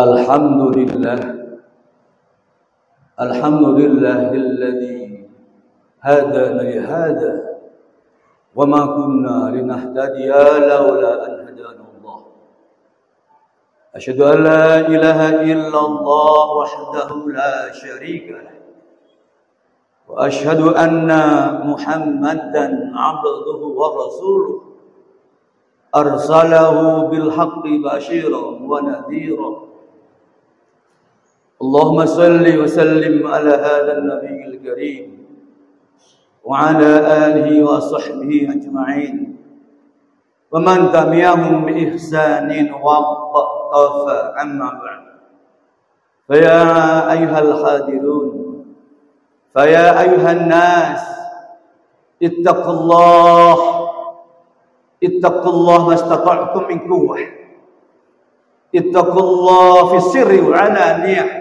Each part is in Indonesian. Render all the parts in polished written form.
Alhamdulillah, alhamdulillahilladzi hadana li hada wa ma kunna linahtadiya laula an hadana Allah. Asyhadu an la ilaha illallah wahdahu la syarika lah. Wa asyhadu anna Muhammadan 'abduhu wa rasuluh. Arsalahu bil haqqi basyiran wa nadhiran. Allahumma salli wa sallim ala hadzal nabiyil karim wa ala alihi wa sahbihi ajma'in wa man tabi'ahum bi ihsanin wa qattafa amma ba'd. Fa ya ayyuhal hadirun, fa ya ayyuhan nas, ittaqullah mastata'tum min quwwah, ittaqullah fi sirri wa alaniyah,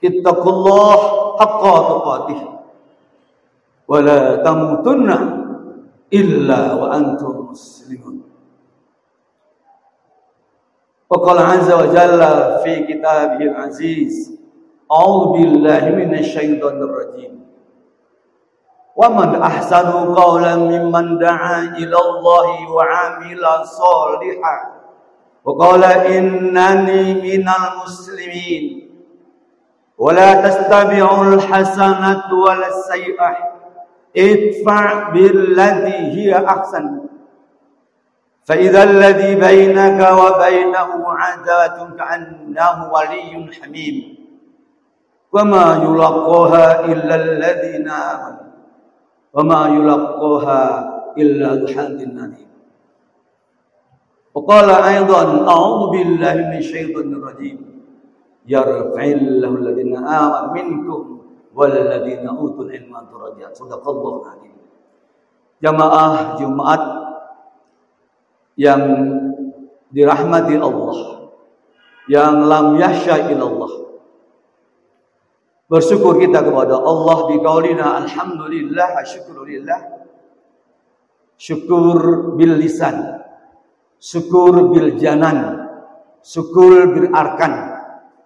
ittaqullah haqqa tuqatih wa la tamutunna illa wa antum muslimun. Wa qala azza wa jalla fi kitabihil aziz, a'udzu billahi minasy syaithanir rajim. Wa man ahsanu qawlan mimman da'a ila Allahi wa 'amila shalihan wa qala innani minal muslimin. Wa la tastabi'ul hasanata wal sayyi'ah, idfa' billati hiya ahsan. Fa idzal ladzi bainaka wa bainahu 'adawatun ka'annahu waliyyun hamim. Wa ma yulaqaha illa alladziina amanu wa ma yulaqaha illa dzu hazzin 'adzim. Wa qala aidan, a'udzu billahi minasyaitonir rajim. Yarfa'illahu alladziina aamanu minkum wal ladziina utul ilma darajat. Shadaqallahu adzim. Jamaah Jumat yang dirahmati Allah, yang lam yasya ilallah. Bersyukur kita kepada Allah biqaulina alhamdulillah, syukurillah. Syukur bil lisan, syukur bil janan, syukur bil arkan.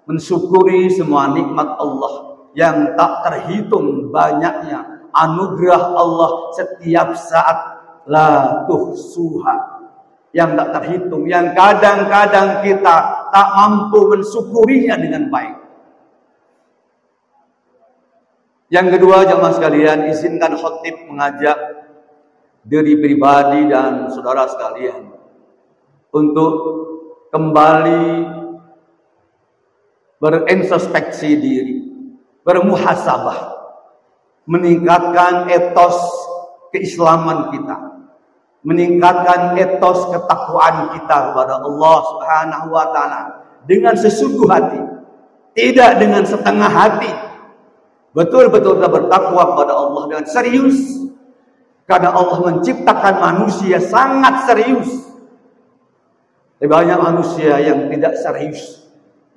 Mensyukuri semua nikmat Allah yang tak terhitung banyaknya, anugerah Allah setiap saat la tuhsuha, yang tak terhitung, yang kadang-kadang kita tak mampu mensyukurinya dengan baik. Yang kedua, jamaah sekalian, izinkan khotib mengajak diri pribadi dan saudara sekalian untuk kembali berintrospeksi diri, bermuhasabah, meningkatkan etos keislaman kita, meningkatkan etos ketakwaan kita kepada Allah Subhanahu wa taala dengan sesungguh hati, tidak dengan setengah hati. Betul-betul kita bertakwa kepada Allah dengan serius, karena Allah menciptakan manusia sangat serius. Banyak manusia yang tidak serius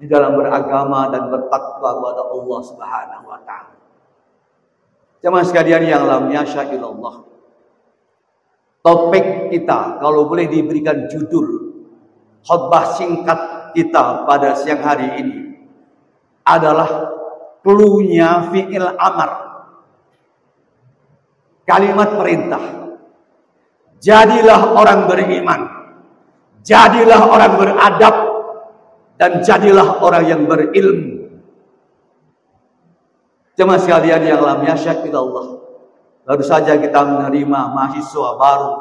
di dalam beragama dan bertakwa kepada Allah Subhanahu wa taala. Jemaah sekalian yang lam yasya illallah. Topik kita, kalau boleh diberikan judul khutbah singkat kita pada siang hari ini, adalah cluenya fi'il amar. Kalimat perintah. Jadilah orang beriman, jadilah orang beradab, dan jadilah orang yang berilmu. Jemaah sekalian yang lam yasya illallah. Baru saja kita menerima mahasiswa baru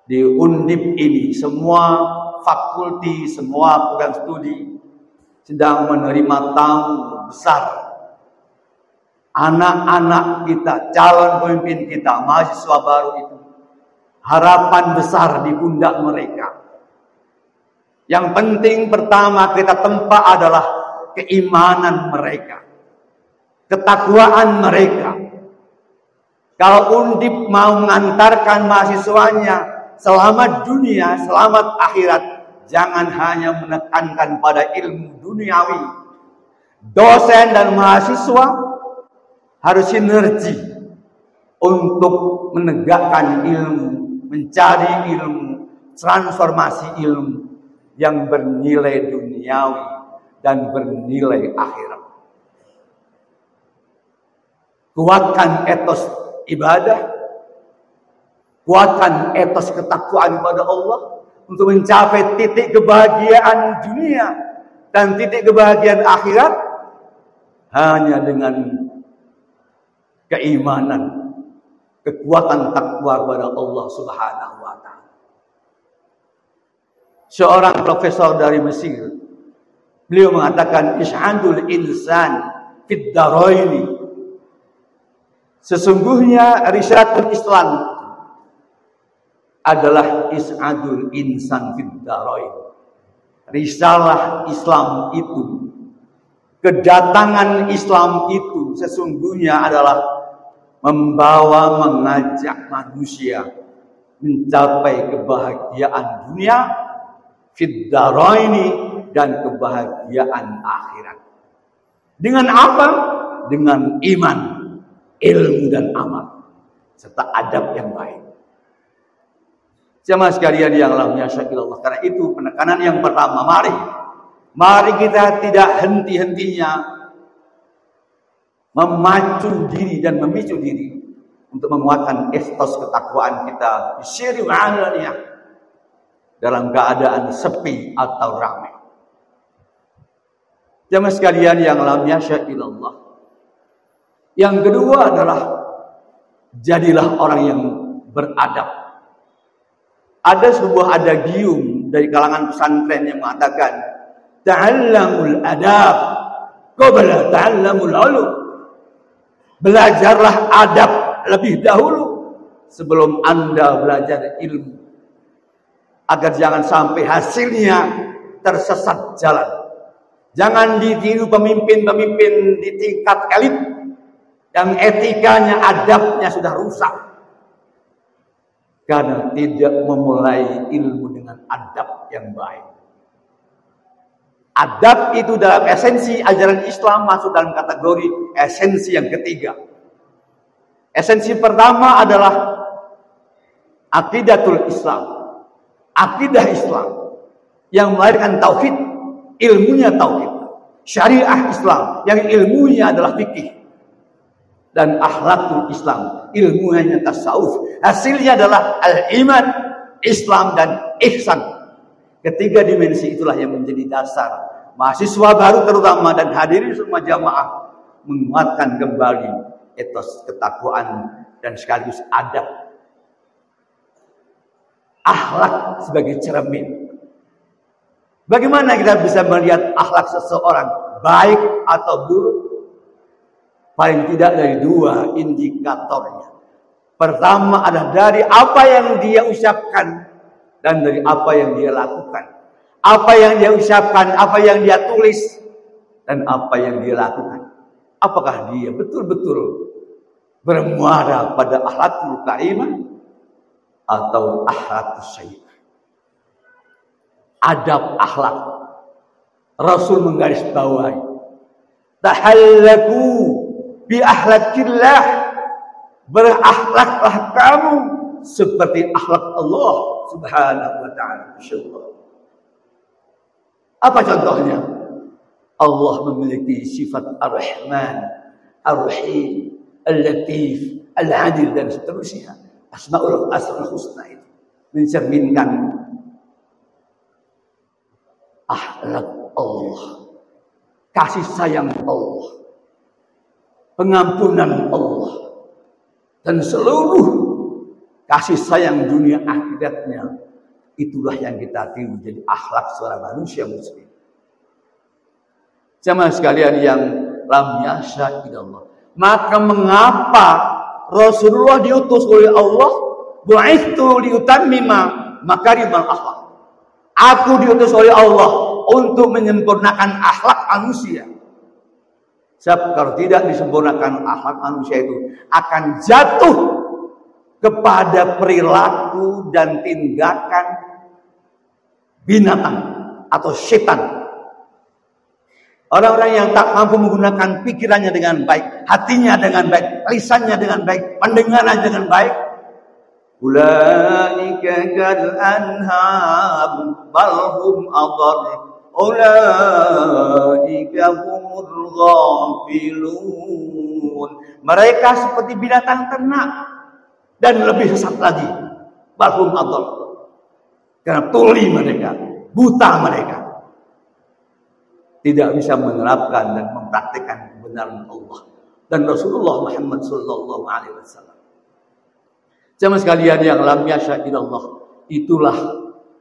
di Undip ini. Semua fakulti, semua program studi sedang menerima tamu besar. Anak-anak kita, calon pemimpin kita, mahasiswa baru itu. Harapan besar di pundak mereka. Yang penting pertama kita tempa adalah keimanan mereka, ketakwaan mereka. Kalau Undip mau mengantarkan mahasiswanya selamat dunia, selamat akhirat, jangan hanya menekankan pada ilmu duniawi. Dosen dan mahasiswa harus sinergi untuk menegakkan ilmu, mencari ilmu, transformasi ilmu. yang bernilai duniawi dan bernilai akhirat. Kuatkan etos ibadah, kuatkan etos ketakwaan kepada Allah untuk mencapai titik kebahagiaan dunia dan titik kebahagiaan akhirat hanya dengan keimanan, kekuatan takwa kepada Allah Subhanahu wa taala. Seorang profesor dari Mesir, beliau mengatakan ish'adul insan fid daraini. Sesungguhnya risalatul Islam adalah ish'adul insan fid daraini. Risalah Islam itu, kedatangan Islam itu sesungguhnya adalah mengajak manusia mencapai kebahagiaan dunia, fid daraini, dan kebahagiaan akhirat. Dengan apa? Dengan iman, ilmu dan amal serta adab yang baik. Jemaah sekalian yang lahnya syakillah, karena itu penekanan yang pertama, mari kita tidak henti-hentinya memacu diri dan memicu diri untuk menguatkan etos ketakwaan kita di sirri ma'alaniyah, dalam keadaan sepi atau ramai. Jemaah sekalian yang lahnya syakillah, yang kedua adalah jadilah orang yang beradab. Ada sebuah adagium dari kalangan pesantren yang mengatakan ta'allamul adab qabla ta'allamul ulum. Belajarlah adab lebih dahulu sebelum Anda belajar ilmu, agar jangan sampai hasilnya tersesat jalan. Jangan ditiru pemimpin-pemimpin di tingkat elit yang etikanya, adabnya sudah rusak karena tidak memulai ilmu dengan adab yang baik. Adab itu dalam esensi ajaran Islam masuk dalam kategori esensi yang ketiga. Esensi pertama adalah aqidatul Islam, akidah Islam yang melahirkan tauhid, ilmunya tauhid. Syariah Islam yang ilmunya adalah fikih. Dan akhlakul Islam, ilmunya tasawuf. Hasilnya adalah al-iman, Islam, dan ihsan. Ketiga dimensi itulah yang menjadi dasar mahasiswa baru terutama dan hadirin semua jamaah menguatkan kembali etos ketakwaan dan sekaligus adab. Akhlak sebagai cermin. Bagaimana kita bisa melihat akhlak seseorang baik atau buruk? Paling tidak dari dua indikatornya. Pertama adalah dari apa yang dia ucapkan dan dari apa yang dia lakukan. Apa yang dia ucapkan, apa yang dia tulis, dan apa yang dia lakukan. Apakah dia betul-betul bermuara pada akhlakul karimah atau akhlakul sayyi'ah? Adab akhlak. Rasul menggarisbawahi, tahallaku bi akhlakillah, berakhlaklah kamu seperti akhlak Allah Subhanahu wa ta'ala. Insyaallah. Apa contohnya? Allah memiliki sifat Ar-Rahman, Ar-Rahim, Al-Latif, Al-Adil, dan seterusnya. Asmaul Husna itu mencerminkan akhlak Allah, kasih sayang Allah, pengampunan Allah, dan seluruh kasih sayang dunia akhiratnya. Itulah yang kita tiru jadi akhlak seorang manusia muslim. Jamaah sekalian yang lam yasha illallah, maka mengapa Rasulullah diutus oleh Allah? Bu'itsu liutammima makarimal akhlak. Aku diutus oleh Allah untuk menyempurnakan akhlak manusia. Sebab kalau tidak disempurnakan akhlak manusia itu akan jatuh kepada perilaku dan tindakan binatang atau setan. Orang-orang yang tak mampu menggunakan pikirannya dengan baik, hatinya dengan baik, lisannya dengan baik, pendengarannya dengan baik. Ulaika كالأنهار بل هم أضل أولئك هم الغافلون. Mereka seperti binatang ternak dan lebih sesat lagi. Bal hum adall. Karena tuli mereka, buta mereka, tidak bisa menerapkan dan mempraktikkan kebenaran Allah dan Rasulullah Muhammad sallallahu alaihi wasallam. Jemaah sekalian yang lam yasha illallah, itulah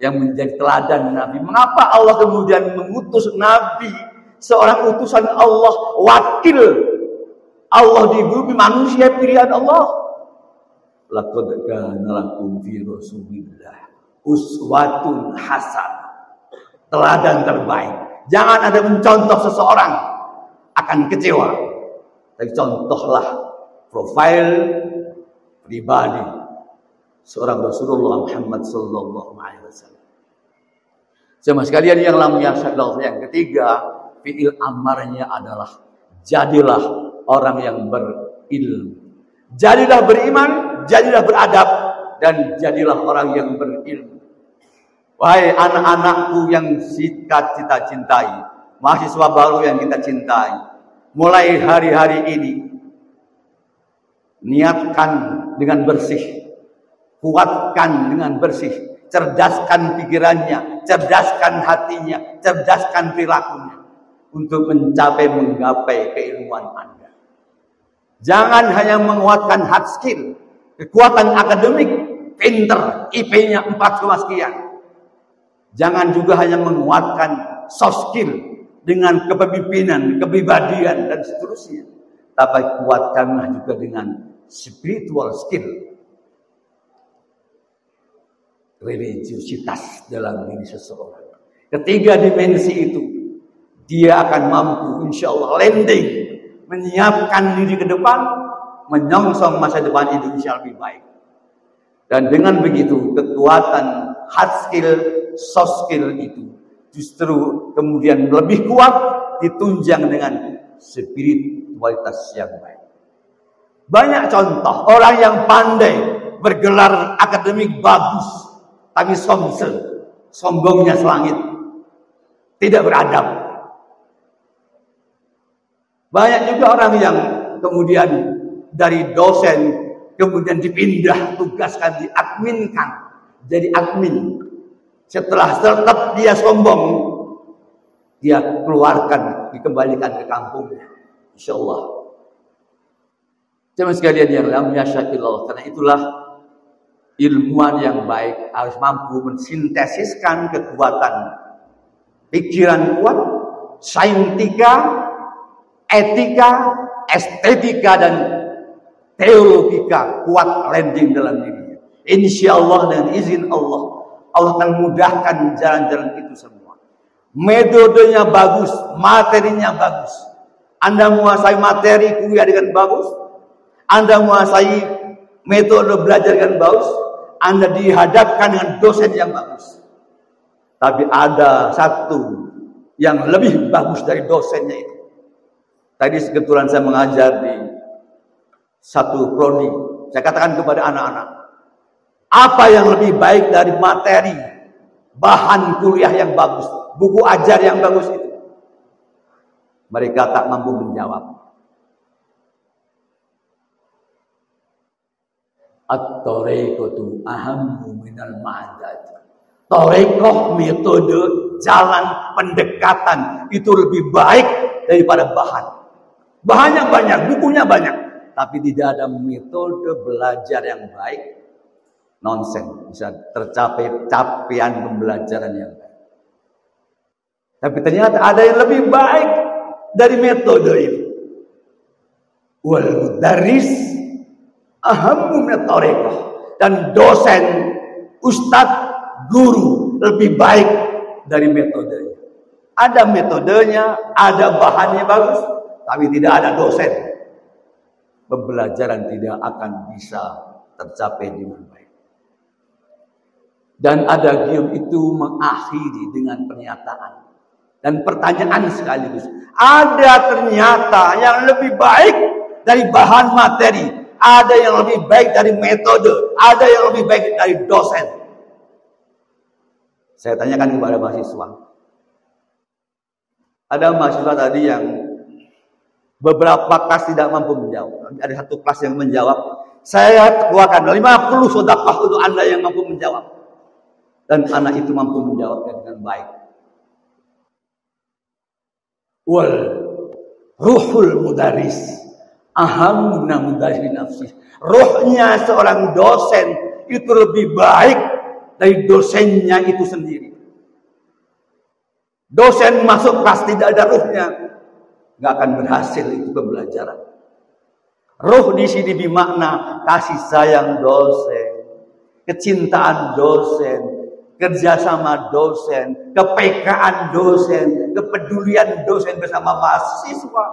yang menjadi teladan Nabi. Mengapa Allah kemudian mengutus Nabi, seorang utusan Allah, wakil Allah di bumi, manusia pilihan Allah? Laqad kana lakum fi Rasulillah uswatun hasanah, teladan terbaik. Jangan ada mencontoh seseorang akan kecewa, tapi contohlah profil pribadi seorang Rasulullah Muhammad sallallahu alaihi wasallam. Jemaah sekalian yang lam yashallah, yang ketiga, fi'il amarnya adalah jadilah orang yang berilmu. Jadilah beriman, jadilah beradab, dan jadilah orang yang berilmu. Wahai anak-anakku yang kita cintai, mahasiswa baru yang kita cintai, mulai hari-hari ini niatkan dengan bersih, kuatkan dengan bersih, cerdaskan pikirannya, cerdaskan hatinya, cerdaskan perilakunya untuk menggapai keilmuan Anda. Jangan hanya menguatkan hard skill, kekuatan akademik, pinter, IP-nya 4, sekian. Jangan juga hanya menguatkan soft skill dengan kepemimpinan, kepribadian, dan seterusnya. Tapi kuatkanlah juga dengan spiritual skill, religiusitas dalam diri seseorang. Ketiga dimensi itu, dia akan mampu insya Allah landing, menyiapkan diri ke depan, menyongsong masa depan Indonesia lebih baik. Dan dengan begitu, kekuatan hard skill, soft skill itu justru kemudian lebih kuat ditunjang dengan spiritualitas yang baik. Banyak contoh orang yang pandai bergelar akademik bagus, tapi sombongnya selangit, tidak beradab. Banyak juga orang yang kemudian dari dosen kemudian dipindah tugaskan, diadminkan jadi admin. Setelah tetap dia sombong, dia keluarkan, dikembalikan ke kampungnya, insyaallah. Jemaah sekalian yang lam yasha illallah, karena itulah ilmuwan yang baik harus mampu mensintesiskan kekuatan pikiran kuat, saintika, etika, estetika, dan teologika kuat landing dalam dirinya. Insyaallah dengan izin Allah, Allah akan mudahkan jalan-jalan itu semua. Metodenya bagus, materinya bagus. Anda menguasai materi kuliah dengan bagus, Anda menguasai metode belajar dengan bagus, Anda dihadapkan dengan dosen yang bagus. Tapi ada satu yang lebih bagus dari dosennya itu. Tadi kebetulan saya mengajar di satu prodi. Saya katakan kepada anak-anak, apa yang lebih baik dari materi, bahan kuliah yang bagus, buku ajar yang bagus itu? Mereka tak mampu menjawab. At-tariqatu ahammu minal ma'adat. Tariqah, metode, jalan pendekatan itu lebih baik daripada bahan. Bahannya banyak, bukunya banyak, tapi tidak ada metode belajar yang baik. Nonsen, bisa tercapai capaian pembelajaran yang baik. Tapi ternyata ada yang lebih baik dari metode itu. Wal mudarris ahammu min tariqah, dan dosen, ustadz, guru lebih baik dari metodenya. Ada metodenya, ada bahannya bagus, tapi tidak ada dosen. Pembelajaran tidak akan bisa tercapai dengan baik. Dan ada gium itu mengakhiri dengan pernyataan dan pertanyaan sekaligus. Ada ternyata yang lebih baik dari bahan materi, ada yang lebih baik dari metode, ada yang lebih baik dari dosen. Saya tanyakan kepada mahasiswa. Ada mahasiswa tadi yang beberapa kelas tidak mampu menjawab. Ada satu kelas yang menjawab. Saya keluarkan 50 sedekah untuk Anda yang mampu menjawab. Dan anak itu mampu menjawabnya dengan baik. Wal ruhul mudaris ahamna mudaris nafsi. Ruhnya seorang dosen itu lebih baik dari dosennya itu sendiri. Dosen masuk kelas tidak ada ruhnya, nggak akan berhasil itu pembelajaran. Ruh di sini bermakna kasih sayang dosen, kecintaan dosen, kerjasama dosen, kepekaan dosen, kepedulian dosen bersama mahasiswa,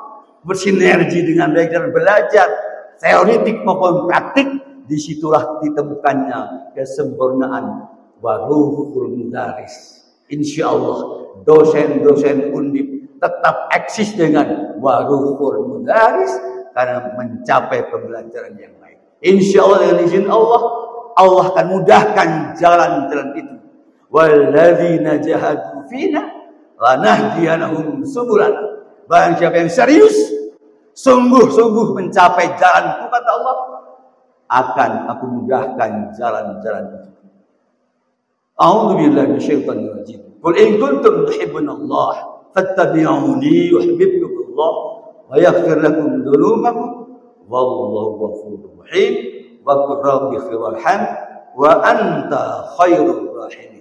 bersinergi dengan baik dan belajar, teoretik maupun praktik, disitulah ditemukannya kesempurnaan waruhul mudaris. Insya Allah dosen-dosen Undip tetap eksis dengan waruhul mudaris karena mencapai pembelajaran yang baik. Insya Allah dengan izin Allah, Allah akan mudahkan jalan-jalan itu. Walladzina jahadu fina lanahdiyanahum subulana. Barang siapa yang serius, sungguh-sungguh mencapai jalan kata Allah, akan aku mudahkan jalan-jalan itu. A'udzu billahi minasyaitonir rajim. Qul in kuntum tuhibbunallah fattabi'uni yuhibbukumullah wa yaghfir lakum dzunubakum wallahu ghafurur rahim wa qur rabbi ighfirwarham wa anta khairur rahimin.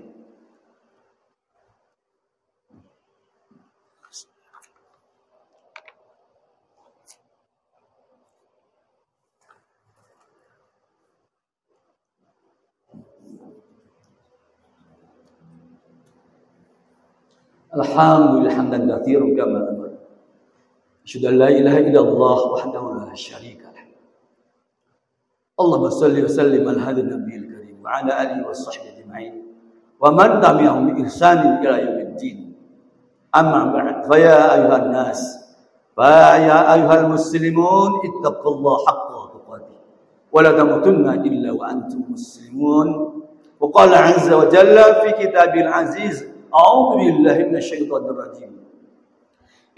Alhamdulillah hamdan katsiran kama amara. Asyhadu an la ilaha illallah wahdahu la syarika lah. Allahumma shalli wa sallim ala hadhihi nabiyil karim wa ala alihi washabbihi ajma'in wa man tabi'ahum bi ihsanin ila yaumiddin. Amma ba'd, fa ya ayuhan nas, fa ya ayuhal muslimun ittaqullaha haqqa tuqatih wa la tamutunna illa wa antum muslimun. Wa qala 'azza wa jalla fi kitabil aziz, a'udzu billahi minasyaitonir rajim.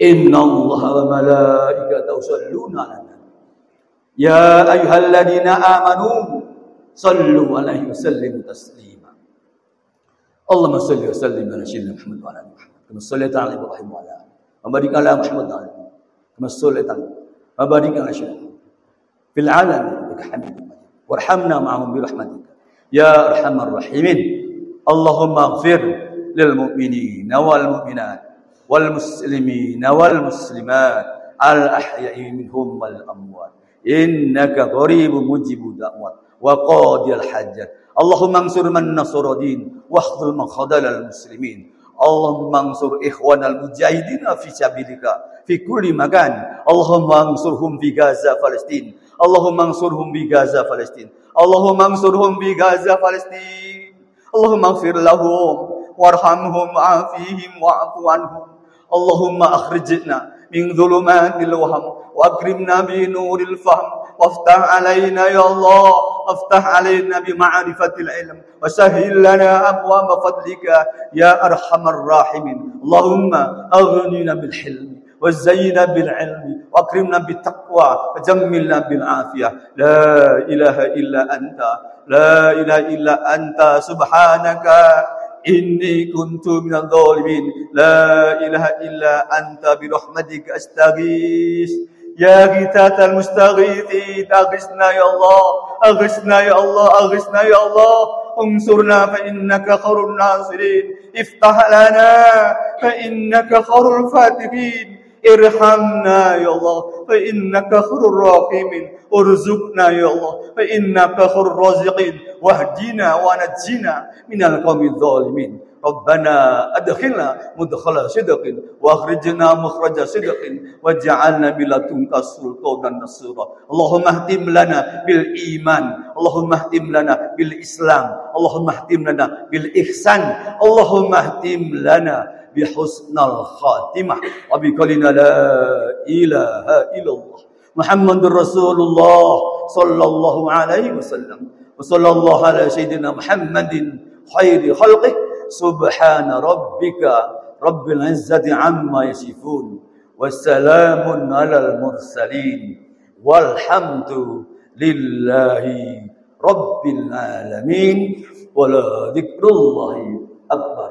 Innallaha wa malaikatahu yusholluna 'alan nabi. Ya ayyuhalladzina amanu shallu 'alaihi wa sallimu taslima. Allahumma shalli wa sallim ala sayyidina Muhammad wa ala ali Muhammad. Kama shallaita ala Ibrahim wa ala ali. Wa barik ala Muhammad wa ala ali. Kama shallaita wa barik ala sayyidina fil 'alamin innaka Hamidum Majid. Warhamna ma'ahum bi rahmatika ya arhamar rahimin. Allahumma ighfir lil mu'minina wal mu'minat wal muslimina wal muslimat al ahya'i minhum wal amwat innaka qaribun mujibud da'wat wa qadiyal hajat. Allahumma ansur man nasara din wa khudhul man khadalal muslimin. Allahumma ansur ikhwanal mujahidin fi sabilika fi kulli makan. Allahumma ansurhum fi Gaza Palestin. Allahumma ansurhum fi Gaza Palestin. Allahumma ansurhum fi Gaza Palestin. Allahumma ighfir lahum warhamhum wa'afihim wa'fu anhum. Allahumma akhrijna min dhulumatil wahm wa akrimna bi nuril fahm waftah alaina ya Allah, waftah alaina bi ma'rifatil ilm wa sahhil lana abwaab fadlika ya arhamar rahimin. Allahumma aghnina bil hilmi وزينا بالعلم واكرمنا بالتقوى وجملنا بالعافيه. لا اله الا انت، لا اله الا انت سبحانك إني كنت من الظالمين. لا إله إلا أنت برحمتك أستغيث يا غيثة المستغيثين. أغثنا يا الله، أغثنا يا الله، أغثنا يا الله. انصرنا فإنك خير الناصرين. افتح لنا فإنك خير الفاتحين. ارحمنا يا الله فإنك خير الراحمين. ارزقنا يا الله فإنك خير الرازقين. واهدنا ونجنا من القوم الظالمين. ربنا أدخلنا مدخل صدق واخرجنا مخرج صدق واجعلنا من لدنك سلطانا نصيرا. اللهم اهتم لنا بالإيمان، اللهم اهتم لنا بالإسلام، اللهم اهتم لنا بالإحسان، اللهم اهتم لنا بحسن الخاتمة وبقولنا لا إله إلا الله محمد رسول الله صلى الله عليه وسلم. وصلى الله على سيدنا محمد خير خلقه subhana rabbika rabbil izzati amma yasifun wassalamun alal mursalin walhamdu lillahi rabbil alamin wala dzikrullahi akbar.